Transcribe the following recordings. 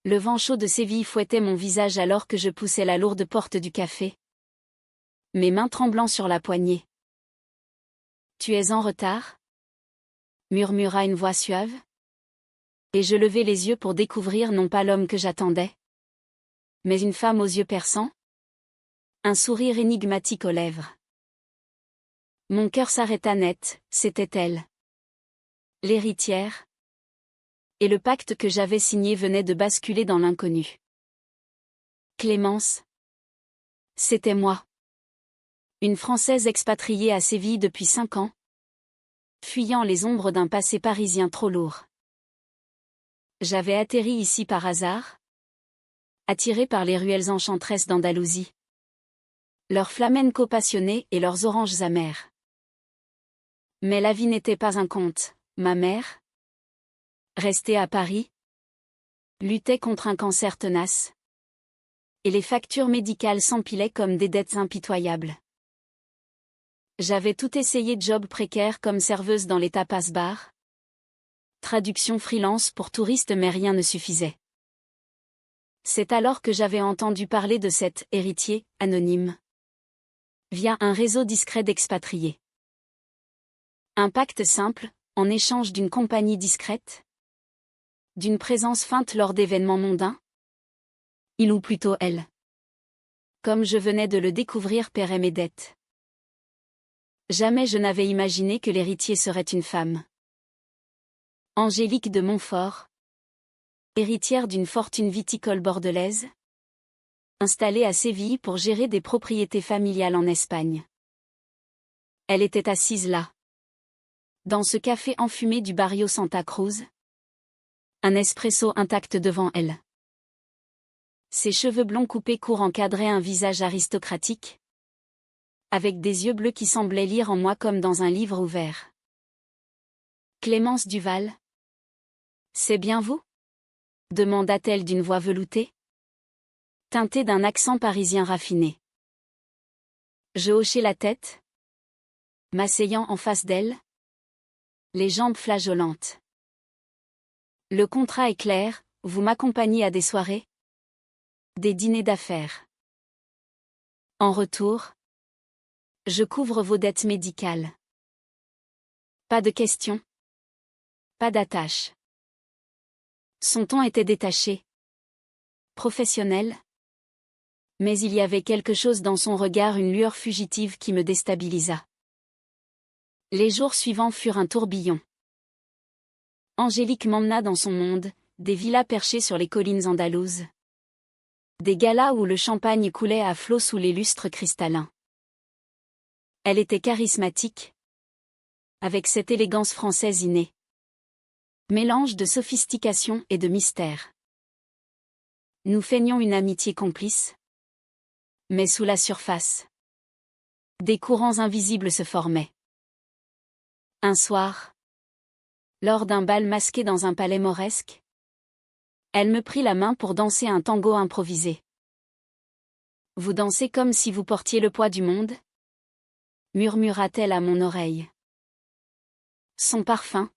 Le vent chaud de Séville fouettait mon visage alors que je poussais la lourde porte du café. Mes mains tremblant sur la poignée. « Tu es en retard ?» murmura une voix suave. Et je levai les yeux pour découvrir non pas l'homme que j'attendais, mais une femme aux yeux perçants, un sourire énigmatique aux lèvres. Mon cœur s'arrêta net, c'était elle. L'héritière. Et le pacte que j'avais signé venait de basculer dans l'inconnu. Clémence. C'était moi. Une Française expatriée à Séville depuis 5 ans, fuyant les ombres d'un passé parisien trop lourd. J'avais atterri ici par hasard, attiré par les ruelles enchanteresses d'Andalousie. Leurs flamencos passionnés et leurs oranges amères. Mais la vie n'était pas un conte, ma mère, restée à Paris, luttait contre un cancer tenace. Et les factures médicales s'empilaient comme des dettes impitoyables. J'avais tout essayé, job précaire comme serveuse dans les tapas-bars. Traduction freelance pour touristes, mais rien ne suffisait. C'est alors que j'avais entendu parler de cet héritier anonyme, via un réseau discret d'expatriés. Un pacte simple, en échange d'une compagnie discrète, d'une présence feinte lors d'événements mondains. Il ou plutôt elle. Comme je venais de le découvrir, paierait mes dettes. Jamais je n'avais imaginé que l'héritier serait une femme. Angélique de Montfort, héritière d'une fortune viticole bordelaise, installée à Séville pour gérer des propriétés familiales en Espagne. Elle était assise là, dans ce café enfumé du barrio Santa Cruz, un espresso intact devant elle. Ses cheveux blonds coupés courts encadraient un visage aristocratique, avec des yeux bleus qui semblaient lire en moi comme dans un livre ouvert. Clémence Duval. C'est bien vous ? demanda-t-elle d'une voix veloutée, teintée d'un accent parisien raffiné. Je hochai la tête, m'asseyant en face d'elle, les jambes flageolantes. Le contrat est clair, vous m'accompagnez à des soirées, des dîners d'affaires. En retour, je couvre vos dettes médicales. Pas de questions. Pas d'attache. Son ton était détaché, professionnel, mais il y avait quelque chose dans son regard, une lueur fugitive qui me déstabilisa. Les jours suivants furent un tourbillon. Angélique m'emmena dans son monde, des villas perchées sur les collines andalouses. Des galas où le champagne coulait à flots sous les lustres cristallins. Elle était charismatique, avec cette élégance française innée. Mélange de sophistication et de mystère. Nous feignions une amitié complice. Mais sous la surface, des courants invisibles se formaient. Un soir, lors d'un bal masqué dans un palais mauresque, elle me prit la main pour danser un tango improvisé. « Vous dansez comme si vous portiez le poids du monde ?» murmura-t-elle à mon oreille. Son parfum,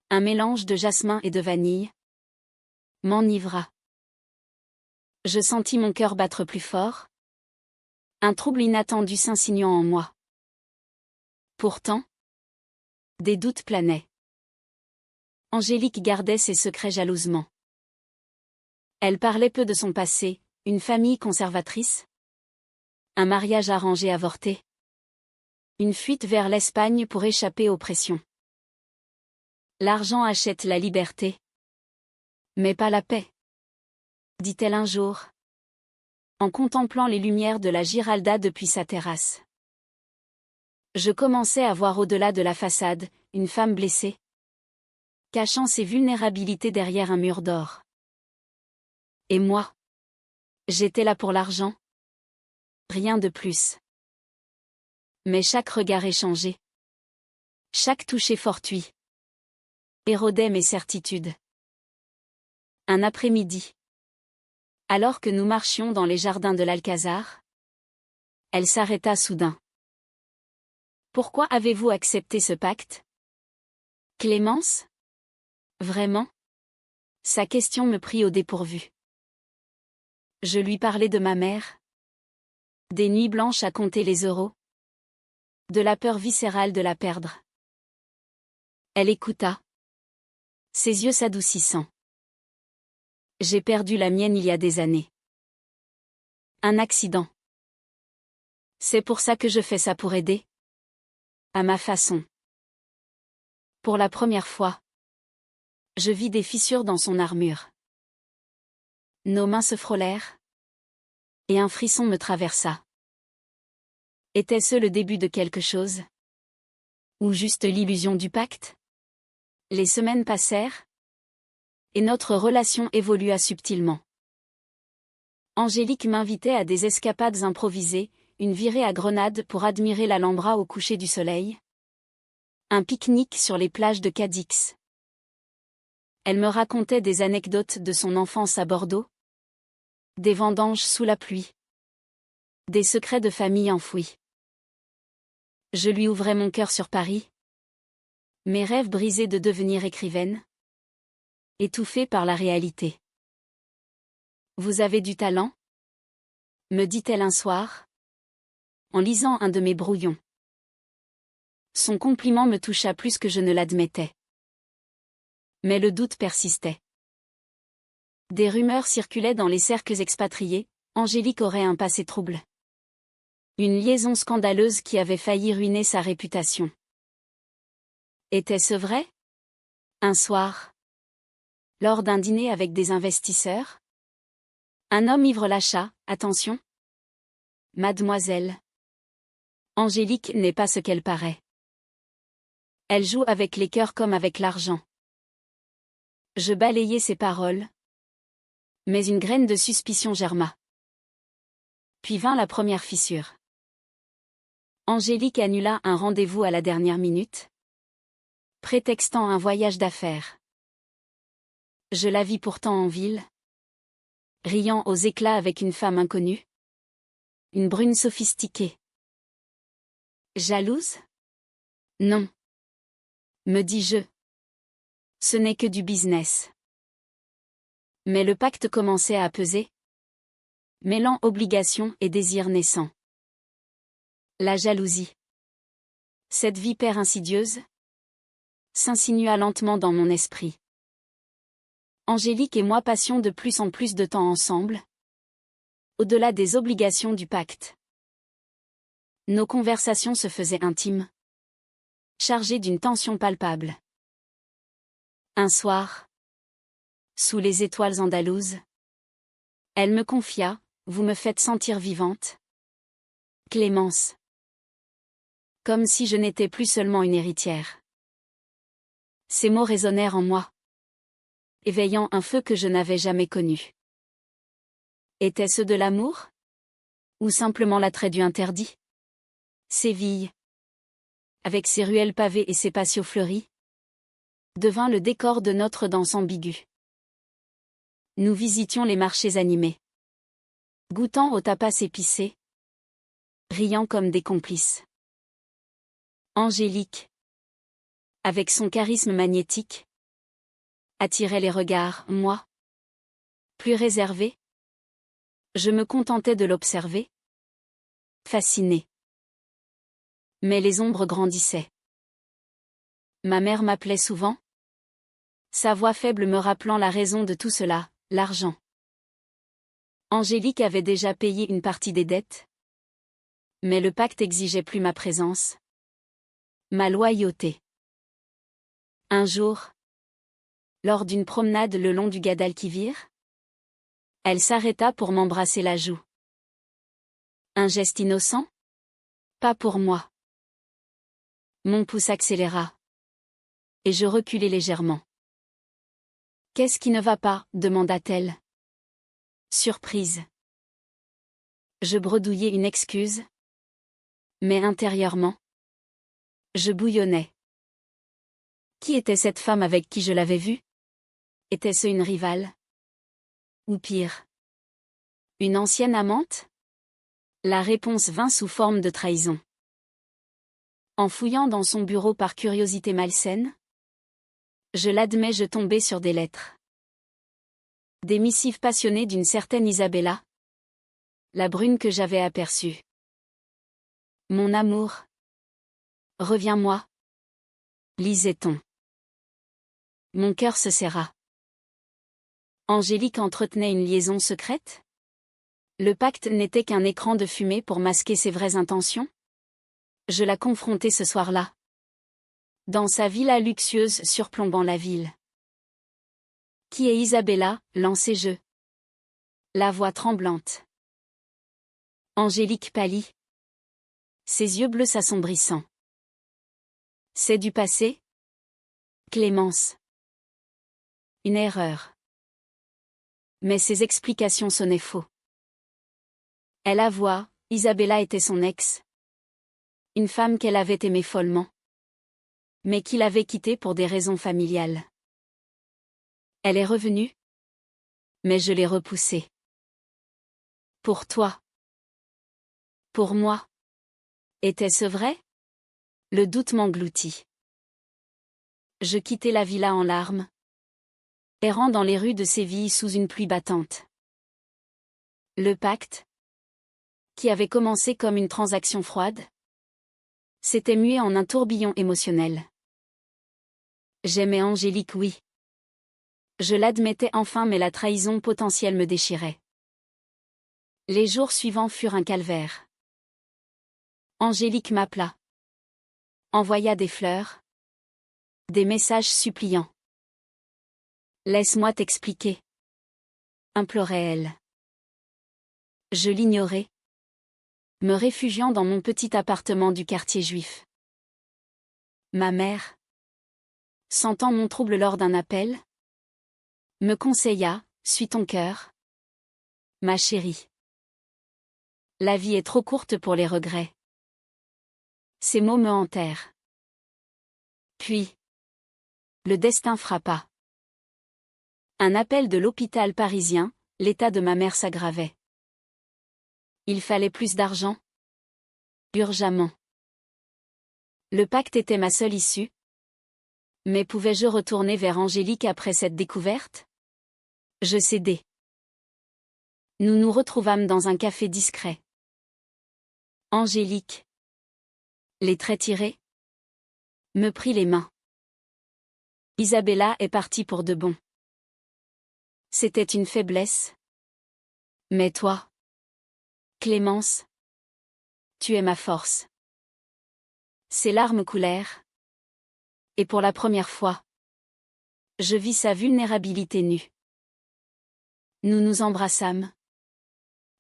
un mélange de jasmin et de vanille, m'enivra. Je sentis mon cœur battre plus fort, un trouble inattendu s'insinuant en moi. Pourtant, des doutes planaient. Angélique gardait ses secrets jalousement. Elle parlait peu de son passé, une famille conservatrice, un mariage arrangé avorté, une fuite vers l'Espagne pour échapper aux pressions. L'argent achète la liberté, mais pas la paix, dit-elle un jour, en contemplant les lumières de la Giralda depuis sa terrasse. Je commençais à voir au-delà de la façade, une femme blessée, cachant ses vulnérabilités derrière un mur d'or. Et moi, j'étais là pour l'argent. Rien de plus. Mais chaque regard échangé, chaque toucher fortuit, érodait mes certitudes. Un après-midi, alors que nous marchions dans les jardins de l'Alcazar, elle s'arrêta soudain. « Pourquoi avez-vous accepté ce pacte ? Clémence ? Vraiment ? Sa question me prit au dépourvu. Je lui parlais de ma mère. Des nuits blanches à compter les euros. De la peur viscérale de la perdre. Elle écouta. Ses yeux s'adoucissant. J'ai perdu la mienne il y a des années. Un accident. C'est pour ça que je fais ça pour aider. À ma façon. Pour la première fois. Je vis des fissures dans son armure. Nos mains se frôlèrent. Et un frisson me traversa. Était-ce le début de quelque chose? Ou juste l'illusion du pacte? Les semaines passèrent. Et notre relation évolua subtilement. Angélique m'invitait à des escapades improvisées, une virée à Grenade pour admirer l'Alhambra au coucher du soleil. Un pique-nique sur les plages de Cadix. Elle me racontait des anecdotes de son enfance à Bordeaux. Des vendanges sous la pluie. Des secrets de famille enfouis. Je lui ouvrais mon cœur sur Paris. Mes rêves brisés de devenir écrivaine. Étouffés par la réalité. Vous avez du talent? Me dit-elle un soir. En lisant un de mes brouillons. Son compliment me toucha plus que je ne l'admettais. Mais le doute persistait. Des rumeurs circulaient dans les cercles expatriés, Angélique aurait un passé trouble. Une liaison scandaleuse qui avait failli ruiner sa réputation. Était-ce vrai? Un soir. Lors d'un dîner avec des investisseurs? Un homme ivre lâcha, attention. Mademoiselle. Angélique n'est pas ce qu'elle paraît. Elle joue avec les cœurs comme avec l'argent. Je balayai ses paroles. Mais une graine de suspicion germa. Puis vint la première fissure. Angélique annula un rendez-vous à la dernière minute, prétextant un voyage d'affaires. Je la vis pourtant en ville, riant aux éclats avec une femme inconnue. Une brune sophistiquée. Jalouse? Non. Me dis-je. Ce n'est que du business. Mais le pacte commençait à peser, mêlant obligation et désir naissant. La jalousie. Cette vipère insidieuse s'insinua lentement dans mon esprit. Angélique et moi passions de plus en plus de temps ensemble, au-delà des obligations du pacte. Nos conversations se faisaient intimes, chargées d'une tension palpable. Un soir, sous les étoiles andalouses, elle me confia, vous me faites sentir vivante. Clémence. Comme si je n'étais plus seulement une héritière. Ces mots résonnèrent en moi, éveillant un feu que je n'avais jamais connu. Était-ce de l'amour? Ou simplement l'attrait du interdit? Séville, avec ses ruelles pavées et ses patios fleuris, devint le décor de notre danse ambiguë. Nous visitions les marchés animés, goûtant aux tapas épicés, riant comme des complices. Angélique, avec son charisme magnétique, attirait les regards, moi. Plus réservé, je me contentais de l'observer, fasciné. Mais les ombres grandissaient. Ma mère m'appelait souvent, sa voix faible me rappelant la raison de tout cela, l'argent. Angélique avait déjà payé une partie des dettes, mais le pacte exigeait plus ma présence, ma loyauté. Un jour, lors d'une promenade le long du Guadalquivir, elle s'arrêta pour m'embrasser la joue. Un geste innocent? Pas pour moi. Mon pouce accéléra. Et je reculai légèrement. Qu'est-ce qui ne va pas? Demanda-t-elle. Surprise. Je bredouillai une excuse. Mais intérieurement, je bouillonnais. Qui était cette femme avec qui je l'avais vue? Était-ce une rivale? Ou pire, une ancienne amante? La réponse vint sous forme de trahison. En fouillant dans son bureau par curiosité malsaine, je l'admets, je tombai sur des lettres. Des missives passionnées d'une certaine Isabella. La brune que j'avais aperçue. Mon amour. Reviens-moi. Lisait-on. Mon cœur se serra. Angélique entretenait une liaison secrète? Le pacte n'était qu'un écran de fumée pour masquer ses vraies intentions? Je la confrontais ce soir-là. Dans sa villa luxueuse surplombant la ville. Qui est Isabella, lançai-je. La voix tremblante. Angélique pâlit. Ses yeux bleus s'assombrissant. C'est du passé? Clémence. Une erreur. Mais ses explications sonnaient faux. Elle avoua, Isabella était son ex. Une femme qu'elle avait aimée follement. Mais qu'il avait quittée pour des raisons familiales. Elle est revenue. Mais je l'ai repoussée. Pour toi. Pour moi. Était-ce vrai? Le doute m'engloutit. Je quittai la villa en larmes. Errant dans les rues de Séville sous une pluie battante. Le pacte, qui avait commencé comme une transaction froide, s'était mué en un tourbillon émotionnel. J'aimais Angélique, oui. Je l'admettais enfin, mais la trahison potentielle me déchirait. Les jours suivants furent un calvaire. Angélique m'appela. Envoya des fleurs. Des messages suppliants. Laisse-moi t'expliquer. Implorait-elle. Je l'ignorais. Me réfugiant dans mon petit appartement du quartier juif. Ma mère, sentant mon trouble lors d'un appel, me conseilla, suis ton cœur. Ma chérie. La vie est trop courte pour les regrets. Ces mots me hantèrent. Puis, le destin frappa. Un appel de l'hôpital parisien, l'état de ma mère s'aggravait. Il fallait plus d'argent. Urgemment. Le pacte était ma seule issue. Mais pouvais-je retourner vers Angélique après cette découverte? Je cédai. Nous nous retrouvâmes dans un café discret. Angélique, les traits tirés, me prit les mains. Isabella est partie pour de bon. C'était une faiblesse. Mais toi, Clémence, tu es ma force. Ses larmes coulèrent. Et pour la première fois, je vis sa vulnérabilité nue. Nous nous embrassâmes.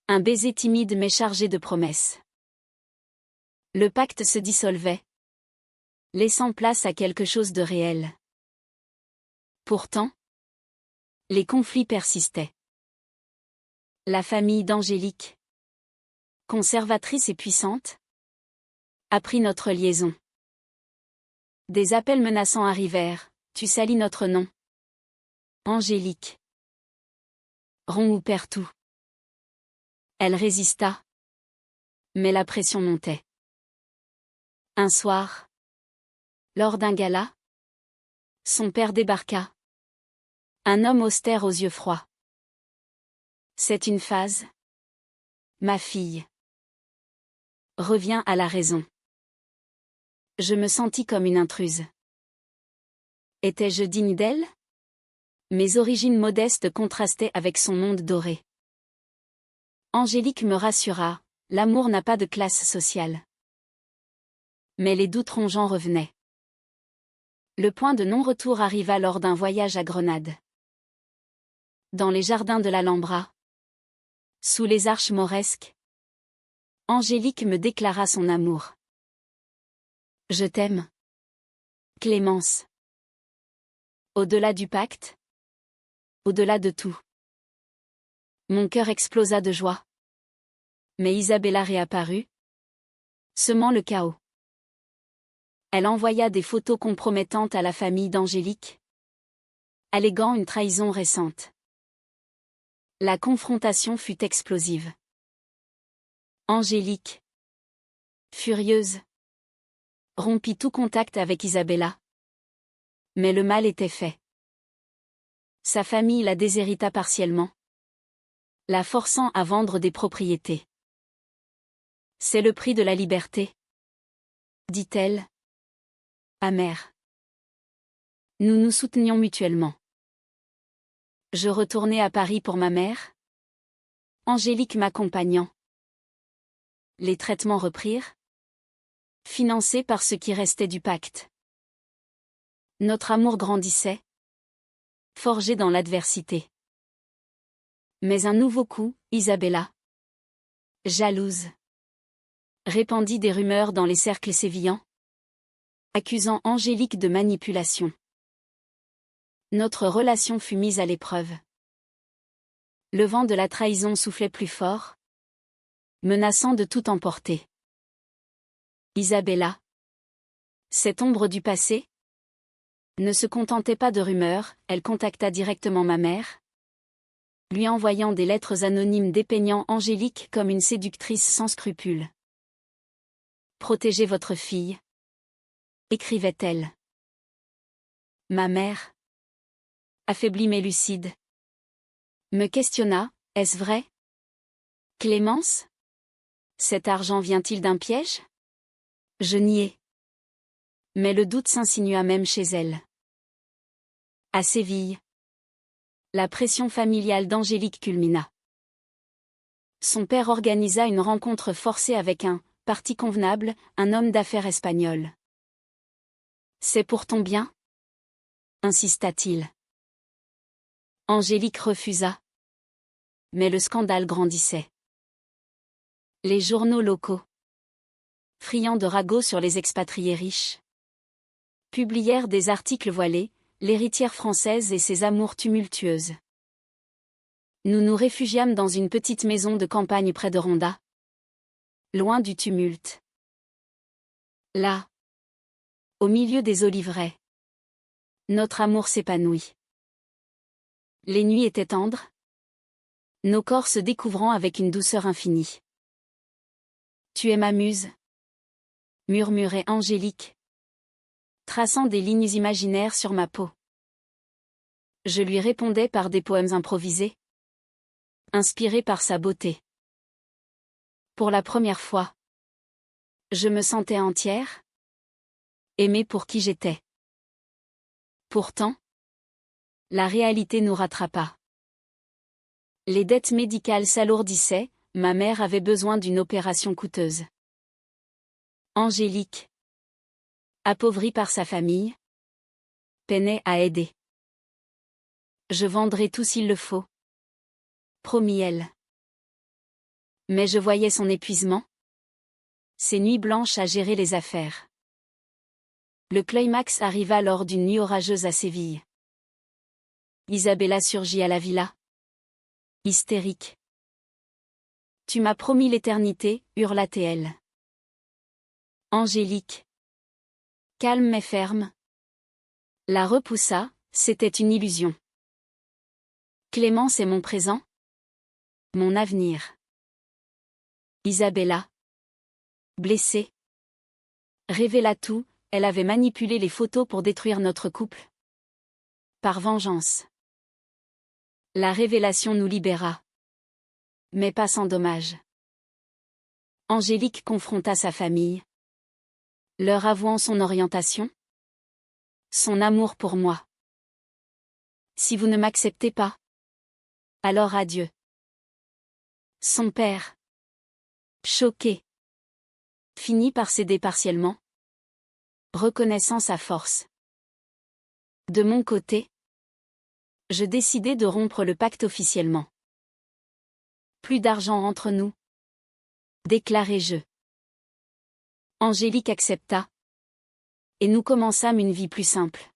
Un baiser timide mais chargé de promesses. Le pacte se dissolvait, laissant place à quelque chose de réel. Pourtant, les conflits persistaient. La famille d'Angélique, conservatrice et puissante, apprit notre liaison. Des appels menaçants arrivèrent, tu salis notre nom. Angélique. Rompt ou perds tout. Elle résista. Mais la pression montait. Un soir, lors d'un gala, son père débarqua. Un homme austère aux yeux froids. C'est une phase. Ma fille. Reviens à la raison. Je me sentis comme une intruse. Étais-je digne d'elle? Mes origines modestes contrastaient avec son monde doré. Angélique me rassura, l'amour n'a pas de classe sociale. Mais les doutes rongeants revenaient. Le point de non-retour arriva lors d'un voyage à Grenade. Dans les jardins de l'Alhambra, sous les arches mauresques, Angélique me déclara son amour. Je t'aime. Clémence. Au-delà du pacte. Au-delà de tout. Mon cœur explosa de joie. Mais Isabella réapparut, semant le chaos. Elle envoya des photos compromettantes à la famille d'Angélique, alléguant une trahison récente. La confrontation fut explosive. Angélique, furieuse, rompit tout contact avec Isabella. Mais le mal était fait. Sa famille la déshérita partiellement, la forçant à vendre des propriétés. C'est le prix de la liberté, dit-elle, amère. Nous nous soutenions mutuellement. Je retournai à Paris pour ma mère, Angélique m'accompagnant. Les traitements reprirent, financés par ce qui restait du pacte. Notre amour grandissait, forgé dans l'adversité. Mais un nouveau coup, Isabella, jalouse, répandit des rumeurs dans les cercles sévillans, accusant Angélique de manipulation. Notre relation fut mise à l'épreuve. Le vent de la trahison soufflait plus fort, menaçant de tout emporter. Isabella, cette ombre du passé, ne se contentait pas de rumeurs, elle contacta directement ma mère, lui envoyant des lettres anonymes dépeignant Angélique comme une séductrice sans scrupules. « Protégez votre fille », écrivait-elle. Ma mère, affaiblie mais lucide, me questionna, est-ce vrai? Clémence? Cet argent vient-il d'un piège? Je niai. Mais le doute s'insinua même chez elle. À Séville, la pression familiale d'Angélique culmina. Son père organisa une rencontre forcée avec un parti convenable, un homme d'affaires espagnol. C'est pour ton bien? Insista-t-il. Angélique refusa. Mais le scandale grandissait. Les journaux locaux, friands de ragots sur les expatriés riches, publièrent des articles voilés, l'héritière française et ses amours tumultueuses. Nous nous réfugiâmes dans une petite maison de campagne près de Ronda, loin du tumulte. Là, au milieu des oliveraies, notre amour s'épanouit. Les nuits étaient tendres, nos corps se découvrant avec une douceur infinie. Tu es ma muse, murmurait Angélique, traçant des lignes imaginaires sur ma peau. Je lui répondais par des poèmes improvisés, inspirés par sa beauté. Pour la première fois, je me sentais entière, aimée pour qui j'étais. Pourtant, la réalité nous rattrapa. Les dettes médicales s'alourdissaient, ma mère avait besoin d'une opération coûteuse. Angélique, appauvrie par sa famille, peinait à aider. Je vendrai tout s'il le faut, promit-elle. Mais je voyais son épuisement, ses nuits blanches à gérer les affaires. Le climax arriva lors d'une nuit orageuse à Séville. Isabella surgit à la villa, hystérique. Tu m'as promis l'éternité, hurla-t-elle. Angélique, calme mais ferme, la repoussa, c'était une illusion. Clémence est mon présent, mon avenir. Isabella, blessée, révéla tout, elle avait manipulé les photos pour détruire notre couple. Par vengeance. La révélation nous libéra. Mais pas sans dommage. Angélique confronta sa famille, leur avouant son orientation, son amour pour moi. Si vous ne m'acceptez pas, alors adieu. Son père, choqué, finit par céder partiellement, reconnaissant sa force. De mon côté, je décidai de rompre le pacte officiellement. Plus d'argent entre nous, déclarai-je. Angélique accepta, et nous commençâmes une vie plus simple.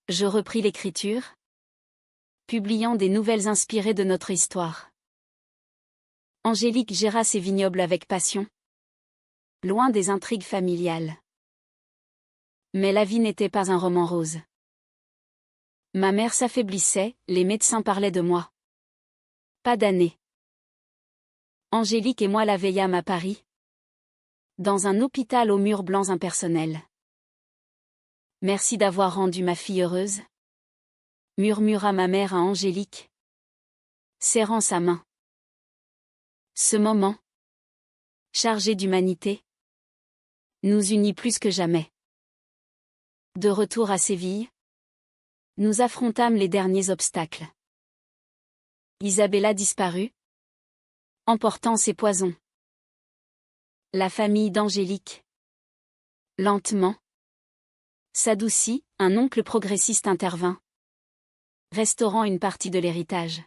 Je repris l'écriture, publiant des nouvelles inspirées de notre histoire. Angélique géra ses vignobles avec passion, loin des intrigues familiales. Mais la vie n'était pas un roman rose. Ma mère s'affaiblissait, les médecins parlaient de moi. Pas d'année. Angélique et moi la veillâmes à Paris, dans un hôpital aux murs blancs impersonnels. Merci d'avoir rendu ma fille heureuse, murmura ma mère à Angélique, serrant sa main. Ce moment, chargé d'humanité, nous unit plus que jamais. De retour à Séville, nous affrontâmes les derniers obstacles. Isabella disparut, emportant ses poisons. La famille d'Angélique, lentement, s'adoucit, un oncle progressiste intervint, restaurant une partie de l'héritage.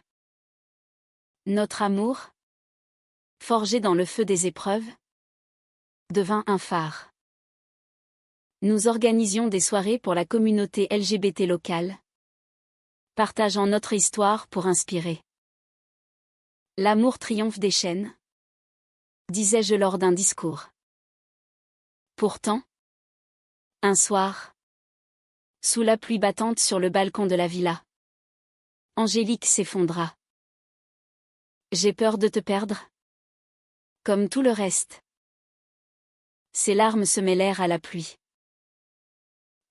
Notre amour, forgé dans le feu des épreuves, devint un phare. Nous organisions des soirées pour la communauté LGBT locale, partageant notre histoire pour inspirer. L'amour triomphe des chaînes, disais-je lors d'un discours. Pourtant, un soir, sous la pluie battante sur le balcon de la villa, Angélique s'effondra. J'ai peur de te perdre. Comme tout le reste. Ses larmes se mêlèrent à la pluie.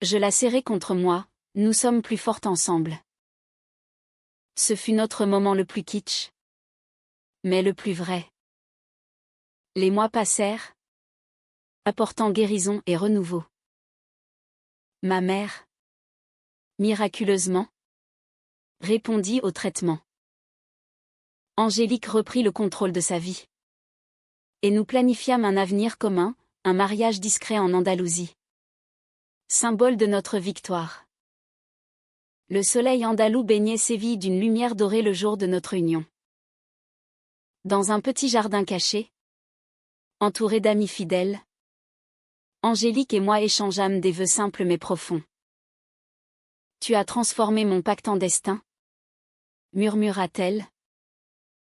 Je la serrai contre moi, nous sommes plus fortes ensemble. Ce fut notre moment le plus kitsch, mais le plus vrai. Les mois passèrent, apportant guérison et renouveau. Ma mère, miraculeusement, répondit au traitement. Angélique reprit le contrôle de sa vie. Et nous planifiâmes un avenir commun, un mariage discret en Andalousie. Symbole de notre victoire. Le soleil andalou baignait Séville d'une lumière dorée le jour de notre union. Dans un petit jardin caché, entouré d'amis fidèles, Angélique et moi échangeâmes des vœux simples mais profonds. Tu as transformé mon pacte en destin, murmura-t-elle,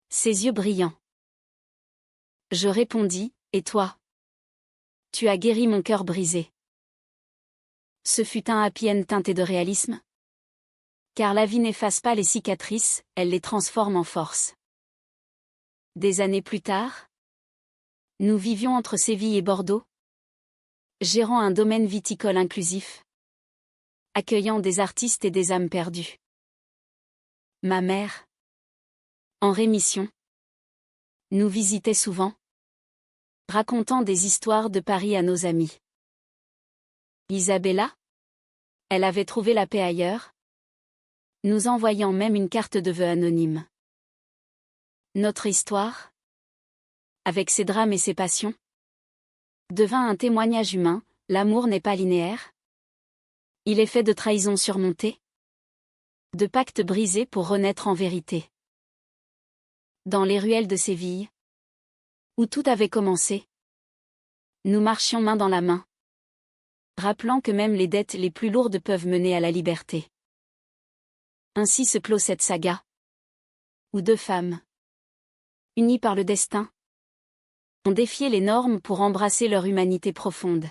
ses yeux brillants. Je répondis, et toi? Tu as guéri mon cœur brisé. Ce fut un happy end teinté de réalisme. Car la vie n'efface pas les cicatrices, elle les transforme en force. Des années plus tard, nous vivions entre Séville et Bordeaux, gérant un domaine viticole inclusif, accueillant des artistes et des âmes perdues. Ma mère, en rémission, nous visitait souvent, racontant des histoires de Paris à nos amis. Isabella? Elle avait trouvé la paix ailleurs, nous envoyant même une carte de vœux anonyme. Notre histoire, avec ses drames et ses passions, devint un témoignage humain. L'amour n'est pas linéaire. Il est fait de trahisons surmontées, de pactes brisés pour renaître en vérité. Dans les ruelles de Séville, où tout avait commencé, nous marchions main dans la main, rappelant que même les dettes les plus lourdes peuvent mener à la liberté. Ainsi se clôt cette saga, où deux femmes, unies par le destin, ont défié les normes pour embrasser leur humanité profonde.